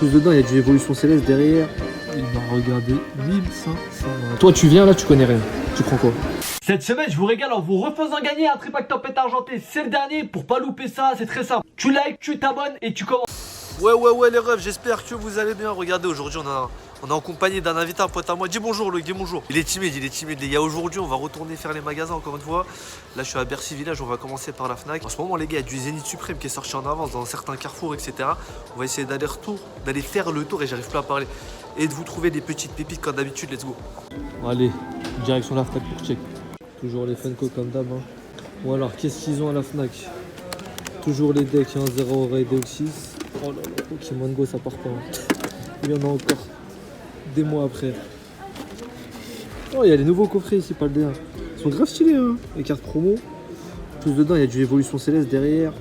plus dedans, il y a du Évolution Céleste derrière. Il m'a regardé 1500. Toi, tu viens là, tu connais rien. Tu prends quoi? Cette semaine, je vous régale en vous refaisant gagner un tripack tempête argentée. C'est le dernier, pour pas louper ça, c'est très simple. Tu likes, tu t'abonnes et tu commences. Ouais les refs, j'espère que vous allez bien. Regardez, aujourd'hui on est en compagnie d'un invité, un pote à moi. Dis bonjour Loïc, dis bonjour. Il est timide les gars. Aujourd'hui on va retourner faire les magasins encore une fois. Là je suis à Bercy Village, on va commencer par la Fnac. En ce moment les gars, il y a du Zénith Suprême qui est sorti en avance dans certains carrefours, etc. On va essayer d'aller faire le tour et j'arrive plus à parler. Et de vous trouver des petites pépites comme d'habitude, let's go. Allez, direction la Fnac pour check. Toujours les Funko comme d'hab. Hein. Bon alors, qu'est-ce qu'ils ont à la Fnac? Toujours les decks, hein, 0 Ray Deoxys. Oh là là, Pokémon Go ça part pas. Hein. Il y en a encore des mois après. Oh, il y a les nouveaux coffrets ici, pas le D1. Ils sont grave stylés, hein. Les cartes promo. Plus dedans, il y a du Évolution Céleste derrière.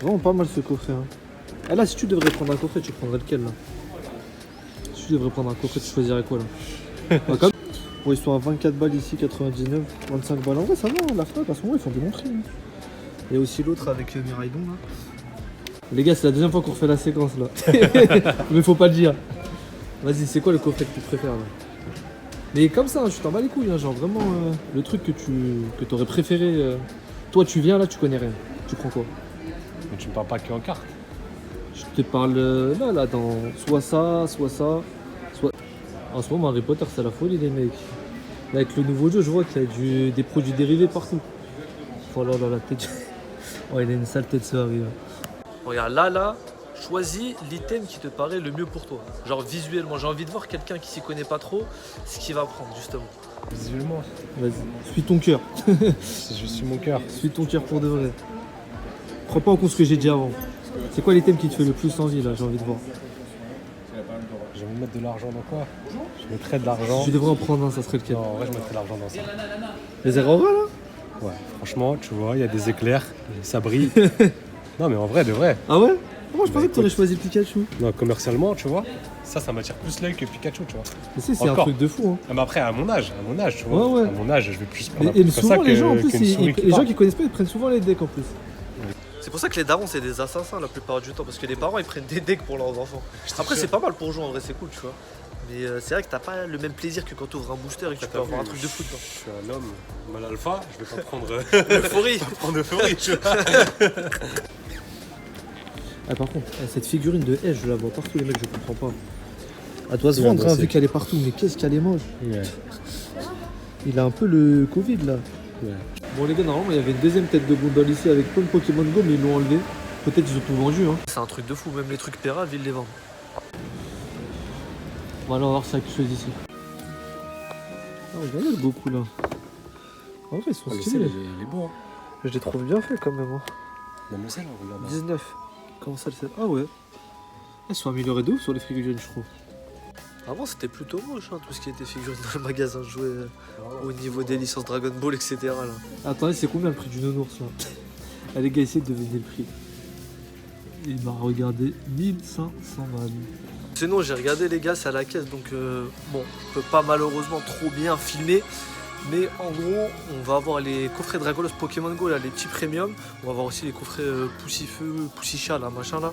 Vraiment pas mal ce coffret. Hein. Ah là, si tu devrais prendre un coffret, tu prendrais lequel là? Si tu devrais prendre un coffret, tu choisirais quoi là? Bon, ils sont à 24 balles ici, 99, 25 balles. En vrai, ça va, la Fnac, à ce moment, ils font des bons prix. Hein. Il y a aussi l'autre avec Miraidon là. Les gars, c'est la deuxième fois qu'on refait la séquence là. Mais faut pas le dire. Vas-y, c'est quoi le coffret que tu préfères là? Mais comme ça, hein, je t'en bats les couilles, hein, genre vraiment le truc que t'aurais préféré. Toi, tu viens là, tu connais rien. Tu prends quoi? Mais tu me parles pas que en carte. Je te parle là, dans soit ça, soit. En ce moment, Harry Potter, c'est la folie, les mecs. Là, avec le nouveau jeu, je vois qu'il y a des produits dérivés partout. Oh là là, la tête. Oh, il a une sale tête, ce Harry. Regarde, là, choisis l'item qui te paraît le mieux pour toi. Genre visuellement, j'ai envie de voir quelqu'un qui s'y connaît pas trop, ce qu'il va prendre justement. Visuellement, Vas-y, suis ton cœur. je suis mon cœur. Suis ton cœur pour de vrai. Prends pas en compte ce que j'ai dit avant. C'est quoi l'item qui te fait le plus envie là, j'ai envie de voir? Je vais me mettre de l'argent dans quoi? Je mettrais de l'argent. Si tu devrais en prendre un, ça serait lequel? Non, en vrai, je mettrais de l'argent dans ça. Les erreurs là? Ouais, franchement, tu vois, il y a des éclairs, ça brille. Non, mais en vrai, de vrai. Ah ouais? Moi je Bah, pensais que t'aurais écoute. choisi Pikachu. Non, commercialement, tu vois, ça m'attire plus l'œil que Pikachu, tu vois. Mais c'est un Encore. truc de fou. Hein. Ah, mais après, à mon âge, tu vois. Ouais, ouais. À mon âge, je vais plus prendre Et un peu souvent ça les gens en plus, qu'une souris qui les gens parle. qui connaissent pas, ils prennent souvent les decks en plus. C'est pour ça que les darons c'est des assassins la plupart du temps, parce que les parents ils prennent des decks pour leurs enfants. Après c'est pas mal pour jouer en vrai, c'est cool tu vois. Mais c'est vrai que t'as pas le même plaisir que quand tu ouvres un booster et que tu peux avoir un truc de fou dedans. Je suis un homme mal alpha, je vais pas prendre Euphorie. euphorie, tu vois. Ah par contre, cette figurine de Edge, je la vois partout les mecs, je comprends pas. Elle doit se Ouais, vendre moi hein, aussi. vu qu'elle est partout, mais qu'est-ce qu'elle est moche. Ouais. Il a un peu le Covid là. Ouais. Bon les gars, normalement il y avait une deuxième tête de gondole ici avec plein de Pokémon Go, mais ils l'ont enlevé. Peut-être ils ont tout vendu hein. C'est un truc de fou, même les trucs péraves ils les vendent. Bon alors on va voir ça quelque chose ici. Ah regardez le Goku là. En vrai ils sont stylés. Il est bon. Hein. Je les trouve bien faits quand même hein. Même le sel, regarde. 19. Comment ça le sait? Ah ouais. Ils sont améliorés de ouf sur les figurines je trouve. Avant c'était plutôt moche hein, tout ce qui était figurines dans le magasin de jouets au niveau des licences Dragon Ball etc. Là. Attendez, c'est combien le prix du nounours là? Allez gars, essayez de deviner le prix. Il m'a regardé 1500 balles. Sinon j'ai regardé les gars, c'est à la caisse donc bon, on peut pas malheureusement trop bien filmer. Mais en gros, on va avoir les coffrets Dragolos Pokémon Go, là, les petits premium. On va avoir aussi les coffrets Poussifeu, Poussichat, là, machin là.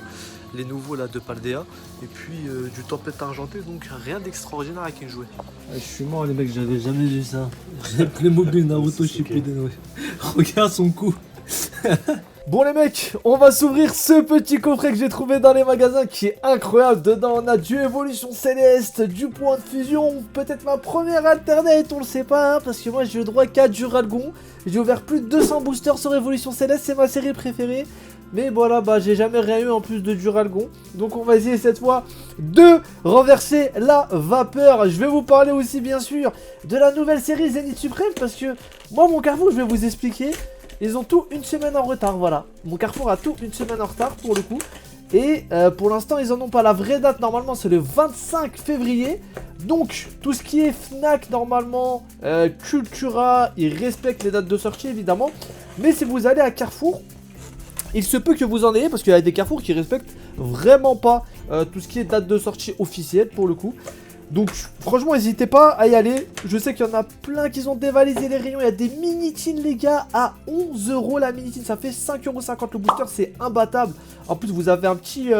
Les nouveaux là de Paldea. Et puis du Tempête Argentée, donc rien d'extraordinaire avec une jouet. Je suis mort les mecs, j'avais jamais vu ça. J'ai Playmobil Naruto Shippuden, ouais. Regarde son cou. Bon les mecs, on va s'ouvrir ce petit coffret que j'ai trouvé dans les magasins qui est incroyable. Dedans on a du Évolution Céleste, du Point de Fusion, peut-être ma première alternate, on le sait pas hein, parce que moi j'ai eu le droit qu'à Duralgon. J'ai ouvert plus de 200 boosters sur Évolution Céleste, c'est ma série préférée. Mais voilà, bah j'ai jamais rien eu en plus de Duralgon. Donc on va essayer cette fois de renverser la vapeur. Je vais vous parler aussi bien sûr de la nouvelle série Zénith Suprême parce que moi mon Carrefour, je vais vous expliquer. Ils ont tout une semaine en retard, voilà. Mon Carrefour a tout une semaine en retard pour le coup. Et pour l'instant, ils en ont pas la vraie date. Normalement, c'est le 25 février. Donc, tout ce qui est Fnac, normalement, Cultura, ils respectent les dates de sortie, évidemment. Mais si vous allez à Carrefour, il se peut que vous en ayez, parce qu'il y a des Carrefour qui respectent vraiment pas tout ce qui est date de sortie officielle, pour le coup. Donc franchement n'hésitez pas à y aller. Je sais qu'il y en a plein qui ont dévalisé les rayons. Il y a des mini-tines les gars à 11 € la mini-tine. Ça fait 5,50 € le booster, c'est imbattable. En plus vous avez un petit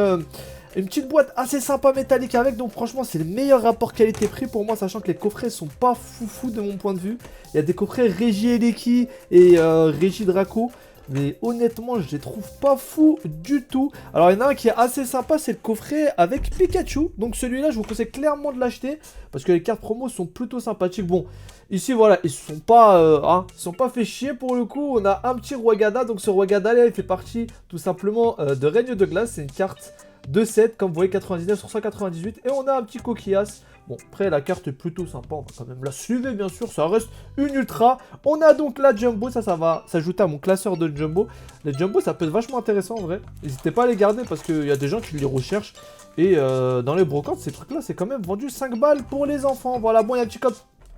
Une petite boîte assez sympa métallique avec, donc franchement c'est le meilleur rapport qualité-prix pour moi, sachant que les coffrets sont pas foufou de mon point de vue. Il y a des coffrets Régie Eleki et Régie Draco, mais honnêtement je les trouve pas fous du tout. Alors il y en a un qui est assez sympa, c'est le coffret avec Pikachu, donc celui-là je vous conseille clairement de l'acheter, parce que les cartes promo sont plutôt sympathiques. Bon, ici voilà, ils sont pas fait chier pour le coup. On a un petit Rwagada, donc ce Rwagada là il fait partie tout simplement de Règne de Glace, c'est une carte de 7, comme vous voyez, 99 sur 198. Et on a un petit coquillasse. Bon, après, la carte est plutôt sympa. On va quand même la suivre, bien sûr. Ça reste une ultra. On a donc la Jumbo. Ça va s'ajouter à mon classeur de Jumbo. Les Jumbo, ça peut être vachement intéressant, en vrai. N'hésitez pas à les garder parce qu'il y a des gens qui les recherchent. Et dans les brocantes, ces trucs-là, c'est quand même vendu 5 balles pour les enfants. Voilà, bon, il y a un petit code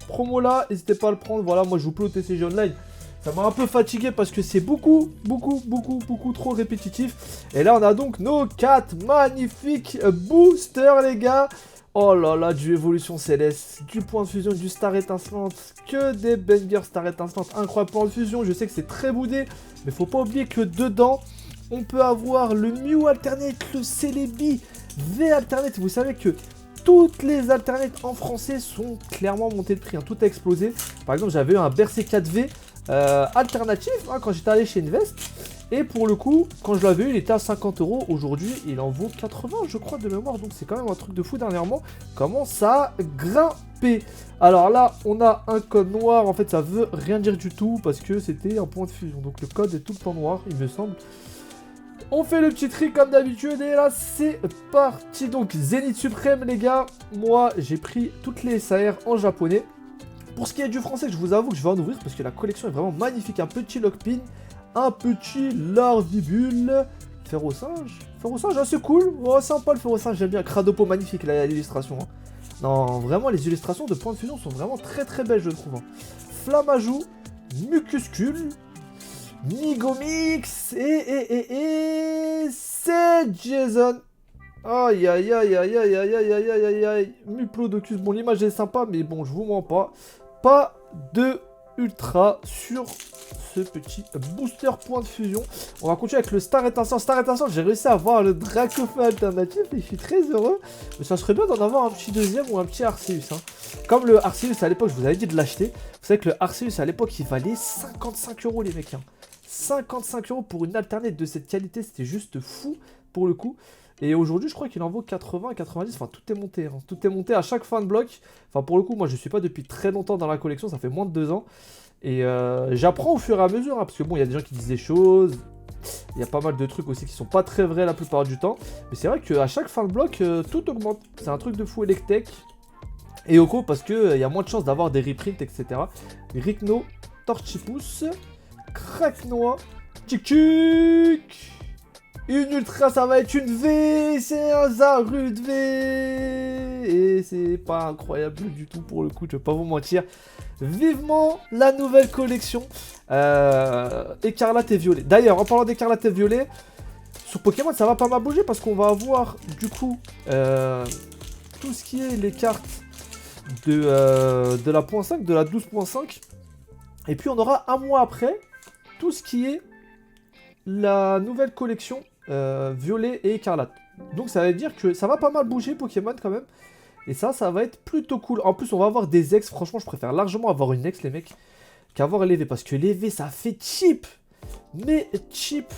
promo là. N'hésitez pas à le prendre. Voilà, moi, je joue plus au TCG Online. Ça m'a un peu fatigué parce que c'est beaucoup trop répétitif. Et là, on a donc nos 4 magnifiques boosters, les gars. Oh là là, du Évolution Céleste, du Point de Fusion, du Star Étincelante. Que des bangers Star Étincelante. Incroyable Point de Fusion. Je sais que c'est très boudé. Mais faut pas oublier que dedans, on peut avoir le Mew Alternate, le Celebi V Alternate. Vous savez que toutes les alternates en français sont clairement montées de prix. Hein. Tout a explosé. Par exemple, j'avais eu un Bercé 4V. Alternatif quand j'étais allé chez Invest, et pour le coup quand je l'avais eu il était à 50 €. Aujourd'hui il en vaut 80 je crois de mémoire, donc c'est quand même un truc de fou. Dernièrement comment ça a grimpé. Alors là on a un code noir, en fait ça veut rien dire du tout parce que c'était un point de fusion, donc le code est tout le temps noir il me semble. On fait le petit tri comme d'habitude et là c'est parti. Donc Zénith Suprême les gars, moi j'ai pris toutes les SAR en japonais. Pour ce qui est du français, je vous avoue que je vais en ouvrir parce que la collection est vraiment magnifique. Un petit Lockpin, un petit Larvibule, Ferrosinge. Ferrosinge, assez cool. Oh, sympa le Ferrosinge, j'aime bien. Cradopo, magnifique l'illustration. Hein. Non, vraiment, les illustrations de Point de Fusion sont vraiment très belles, je trouve. Hein. Flammajou, Mucuscule, Nigomix et c'est Jason. Aïe aïe aïe aïe aïe aïe aïe aïe aïe aïe. Muplodocus, bon l'image est sympa mais bon je vous mens pas. Pas de ultra sur ce petit booster Point de Fusion. On va continuer avec le Star Étincelant. Star Étincelant, j'ai réussi à avoir le Dracofeu alternatif et je suis très heureux. Mais ça serait bien d'en avoir un petit deuxième ou un petit Arceus. Hein. Comme le Arceus à l'époque, je vous avais dit de l'acheter. Vous savez que le Arceus à l'époque il valait 55 € les mecs. Hein. 55 € pour une alternate de cette qualité, c'était juste fou pour le coup. Et aujourd'hui, je crois qu'il en vaut 80, 90, enfin tout est monté. Hein. Tout est monté à chaque fin de bloc. Enfin pour le coup, moi je suis pas depuis très longtemps dans la collection, ça fait moins de 2 ans. Et j'apprends au fur et à mesure, hein, parce que bon, il y a des gens qui disent des choses. Il y a pas mal de trucs aussi qui sont pas très vrais la plupart du temps. Mais c'est vrai qu'à chaque fin de bloc, tout augmente. C'est un truc de fou Electek. Et Oko, parce qu'il y a moins de chances d'avoir des reprints, etc. Ricno, Torchipousse, Cracknois, Tchik. Une ultra, ça va être une V, c'est un Zarud V. Et c'est pas incroyable du tout pour le coup, je vais pas vous mentir. Vivement la nouvelle collection Écarlate et Violet. D'ailleurs, en parlant d'Écarlate et Violet, sur Pokémon, ça va pas mal bouger parce qu'on va avoir du coup tout ce qui est les cartes de la .5, de la 12.5. Et puis on aura un mois après tout ce qui est la nouvelle collection Violet et Écarlate. Donc ça veut dire que ça va pas mal bouger Pokémon quand même. Et ça va être plutôt cool. En plus on va avoir des ex. Franchement je préfère largement avoir une ex les mecs qu'avoir les V. Parce que les V ça fait cheap. Mais cheap.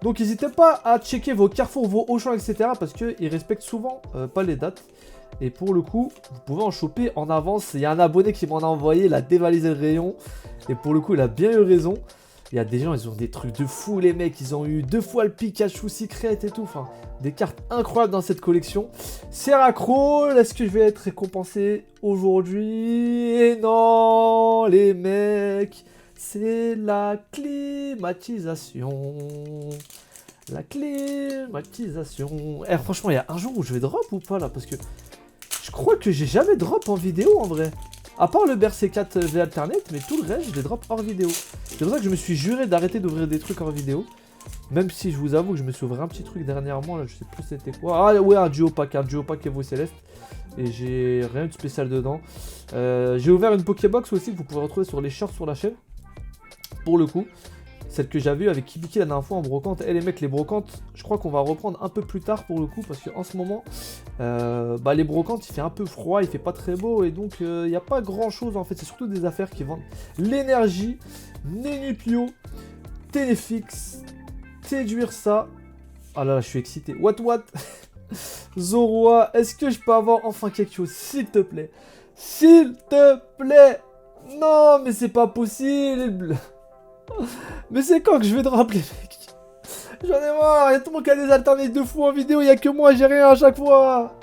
Donc n'hésitez pas à checker vos Carrefour, vos Auchan, etc. Parce qu'ils respectent souvent pas les dates. Et pour le coup, vous pouvez en choper en avance. Il y a un abonné qui m'en a envoyé, il a dévalisé le rayon. Et pour le coup, il a bien eu raison. Il y a des gens, ils ont des trucs de fou, les mecs. Ils ont eu 2 fois le Pikachu Secret et tout. Enfin, des cartes incroyables dans cette collection. Seracro, est-ce que je vais être récompensé aujourd'hui? Et non, les mecs, c'est la climatisation. La climatisation. Eh, franchement, il y a un jour où je vais drop ou pas là? Parce que je crois que j'ai jamais drop en vidéo en vrai. À part le Bercé 4 V Alternate, mais tout le reste, je les drop hors vidéo. C'est pour ça que je me suis juré d'arrêter d'ouvrir des trucs hors vidéo. Même si je vous avoue que je me suis ouvert un petit truc dernièrement, là, je sais plus c'était quoi. Ah ouais, un duo pack Evo Céleste. Et j'ai rien de spécial dedans. J'ai ouvert une Pokébox aussi que vous pouvez retrouver sur les shorts sur la chaîne. Pour le coup. Celle que j'avais eu avec Kibiki la dernière fois en brocante. Et les mecs, les brocantes, je crois qu'on va reprendre un peu plus tard pour le coup. Parce qu'en ce moment, bah, les brocantes, il fait un peu froid, il fait pas très beau. Et donc, il n'y a pas grand chose en fait. C'est surtout des affaires qui vendent l'énergie, Nenupio, Téléfix, Téduirsa. Ah là là, je suis excité. What Zoroa, est-ce que je peux avoir enfin quelque chose, s'il te plaît? S'il te plaît! Non, mais c'est pas possible! Mais c'est quand que je vais dropper, mec? J'en ai marre, il y a tout le monde qui a des alternatives de fou en vidéo, il y a que moi, j'ai rien à chaque fois!